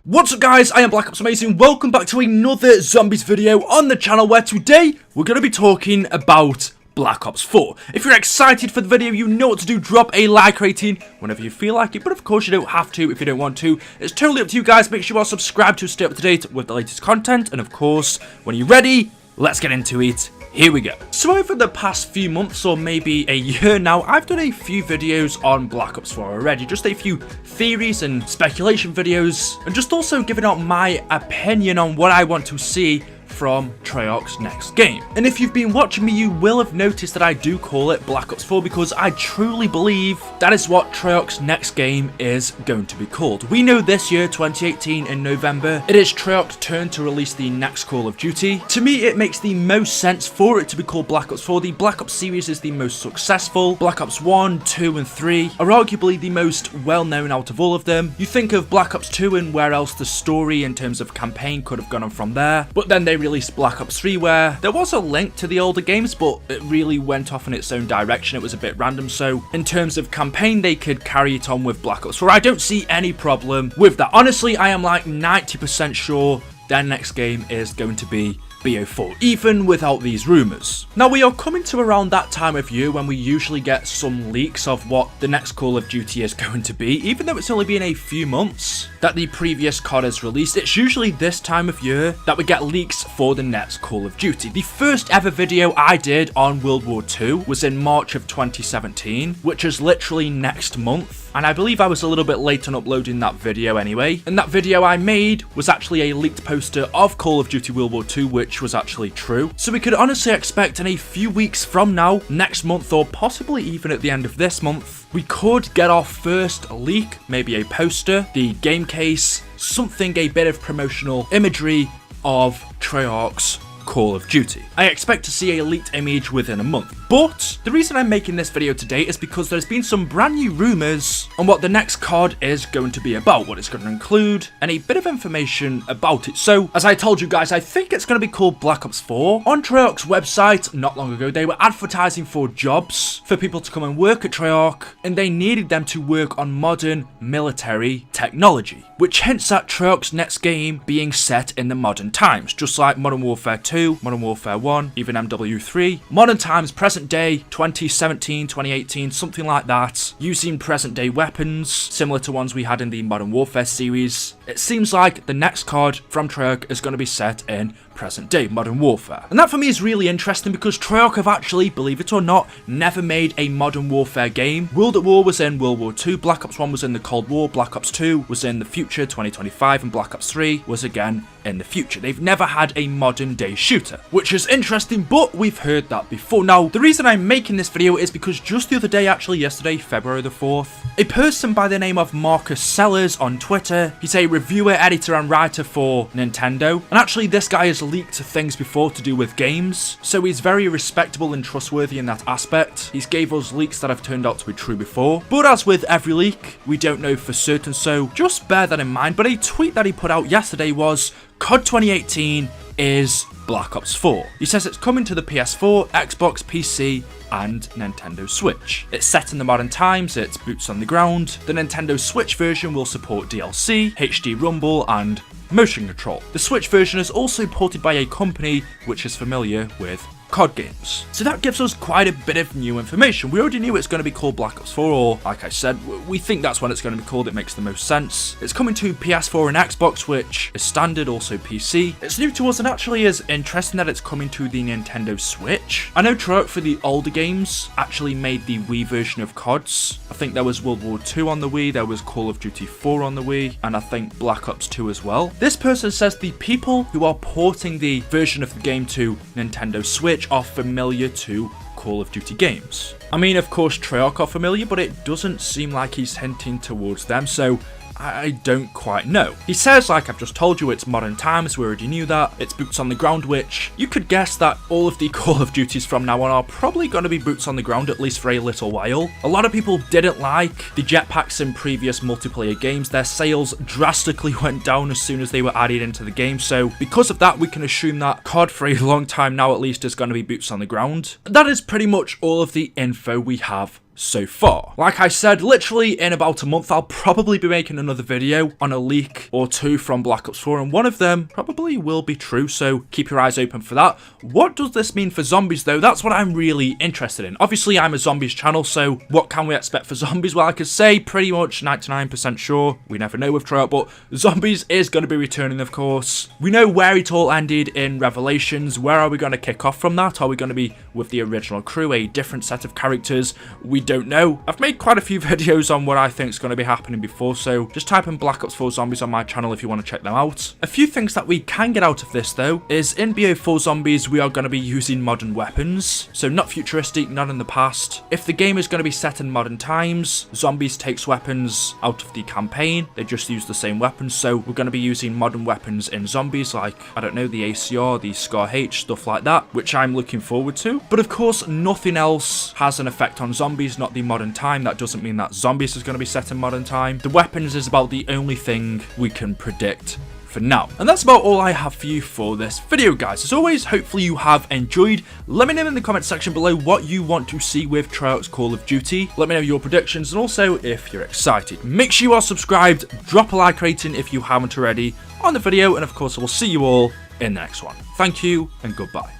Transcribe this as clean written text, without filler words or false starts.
What's up guys, I am BlackOpsAmazing. Welcome back to another zombies video on the channel where today we're going to be talking about Black Ops 4. If you're excited for the video, you know what to do. Drop a like rating whenever you feel like it, but of course you don't have to if you don't want to. It's totally up to you guys. Make sure you are subscribed to stay up to date with the latest content, and of course, when you're ready, let's get into it. Here we go. So over the past few months or maybe a year now, I've done a few videos on Black Ops 4 already. Just a few theories and speculation videos, and just also giving out my opinion on what I want to see from Treyarch's next game. And if you've been watching me, you will have noticed that I do call it Black Ops 4 because I truly believe that is what Treyarch's next game is going to be called. We know this year, 2018 in November, it is Treyarch's turn to release the next Call of Duty. To me, it makes the most sense for it to be called Black Ops 4. The Black Ops series is the most successful. Black Ops 1, 2 and 3 are arguably the most well-known out of all of them. You think of Black Ops 2 and where else the story in terms of campaign could have gone on from there, but then they released Black Ops 3 where there was a link to the older games, but it really went off in its own direction. It was a bit random, so in terms of campaign they could carry it on with Black Ops 4. I don't see any problem with that. Honestly, I am like 90% sure their next game is going to be BO4, even without these rumours. Now, we are coming to around that time of year when we usually get some leaks of what the next Call of Duty is going to be. Even though it's only been a few months that the previous COD has released, it's usually this time of year that we get leaks for the next Call of Duty. The first ever video I did on World War II was in March of 2017, which is literally next month. And I believe I was a little bit late on uploading that video anyway. And that video I made was actually a leaked poster of Call of Duty World War II, which was actually true. So we could honestly expect in a few weeks from now, next month, or possibly even at the end of this month, we could get our first leak, maybe a poster, the game case, something, a bit of promotional imagery of Treyarch's Call of Duty. I expect to see a leaked image within a month. But the reason I'm making this video today is because there's been some brand new rumours on what the next COD is going to be about, what it's going to include, and a bit of information about it. So, as I told you guys, I think it's going to be called Black Ops 4. On Treyarch's website, not long ago, they were advertising for jobs for people to come and work at Treyarch, and they needed them to work on modern military technology, which hints at Treyarch's next game being set in the modern times, just like Modern Warfare 2, Modern Warfare 1, even MW3. Modern times, present day, 2017, 2018, something like that, using present day weapons, similar to ones we had in the Modern Warfare series. It seems like the next COD from Treyarch is going to be set in present day Modern Warfare. And that for me is really interesting because Treyarch have actually, believe it or not, never made a Modern Warfare game. World at War was in World War II, Black Ops 1 was in the Cold War, Black Ops 2 was in the future, 2025, and Black Ops 3 was again in the future. They've never had a modern day shooter, which is interesting, but we've heard that before. Now, the reason I'm making this video is because just the other day, actually yesterday, February the 4th, a person by the name of Marcus Sellers on Twitter, he's a reviewer, editor, and writer for Nintendo, and actually this guy has leaked things before to do with games, so he's very respectable and trustworthy in that aspect. He's gave us leaks that have turned out to be true before, but as with every leak, we don't know for certain, so just bear that in mind. But a tweet that he put out yesterday was, COD 2018 is Black Ops 4. He says it's coming to the PS4, Xbox, PC, and Nintendo Switch. It's set in the modern times, it's boots on the ground. The Nintendo Switch version will support DLC, HD Rumble, and motion control. The Switch version is also ported by a company which is familiar with COD games. So that gives us quite a bit of new information. We already knew it's going to be called Black Ops 4, or like I said, we think that's what it's going to be called. It makes the most sense. It's coming to PS4 and Xbox, which is standard, also PC. It's new to us and actually is interesting that it's coming to the Nintendo Switch. I know Treyarch for the older games actually made the Wii version of CODs. I think there was World War II on the Wii, there was Call of Duty 4 on the Wii, and I think Black Ops 2 as well. This person says the people who are porting the version of the game to Nintendo Switch are familiar to Call of Duty games. I mean, of course, Treyarch are familiar, but it doesn't seem like he's hinting towards them, so I don't quite know. He says, like I've just told you, it's modern times, we already knew that. It's boots on the ground, which you could guess that all of the Call of Duties from now on are probably going to be boots on the ground, at least for a little while. A lot of people didn't like the jetpacks in previous multiplayer games. Their sales drastically went down as soon as they were added into the game, so because of that, we can assume that COD for a long time now at least is going to be boots on the ground. That is pretty much all of the info we have so far. Like I said, literally in about a month, I'll probably be making another video on a leak or two from Black Ops 4, and one of them probably will be true, so keep your eyes open for that. What does this mean for zombies, though? That's what I'm really interested in. Obviously, I'm a zombies channel, so what can we expect for zombies? Well, I could say pretty much 99% sure. We never know with Tryout, but zombies is going to be returning, of course. We know where it all ended in Revelations. Where are we going to kick off from that? Are we going to be with the original crew, a different set of characters? We don't know. I've made quite a few videos on what I think is going to be happening before, so just type in Black Ops 4 Zombies on my channel if you want to check them out. A few things that we can get out of this, though, is in BO4 Zombies, we are going to be using modern weapons, so not futuristic, not in the past. If the game is going to be set in modern times, Zombies takes weapons out of the campaign. They just use the same weapons, so we're going to be using modern weapons in Zombies, like, I don't know, the ACR, the Scar H, stuff like that, which I'm looking forward to. But of course, nothing else has an effect on Zombies, not the modern time. That doesn't mean that Zombies is going to be set in modern time. The weapons is about the only thing we can predict for now. And that's about all I have for you for this video, guys. As always, hopefully you have enjoyed. Let me know in the comment section below what you want to see with Tryout's Call of Duty. Let me know your predictions, and also if you're excited. Make sure you are subscribed, drop a like rating if you haven't already on the video, and of course I will see you all in the next one. Thank you and goodbye.